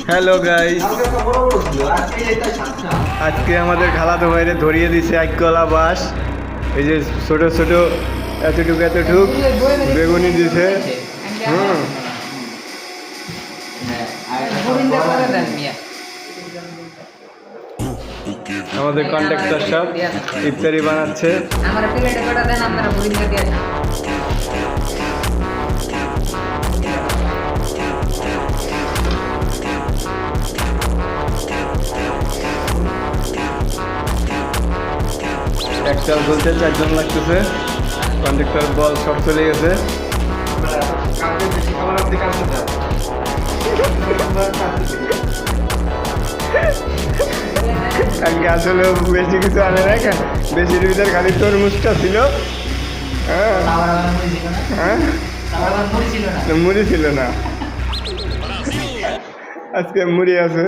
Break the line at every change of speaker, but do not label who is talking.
Hello guys, আজকে আমাদের খালাতো ভাইরে ধরিয়ে দিছে এক কলা বাস। এই যে ছোট ছোট এতটুক এতটুক বেগুনি দিছে। আমাদের কন্ট্রাক্টর সব ইফতারি বানাচ্ছে। একটা বলতে 4 জন লাগতেছে। কন্ট্রাক্টর বল সব চলে গেছে। কালকে আসলে বেশি কিছু আনে না, বেশির ভিতরে খালি তরমুজটা ছিল। মুড়ি ছিল না, আজকে মুড়ি আছে।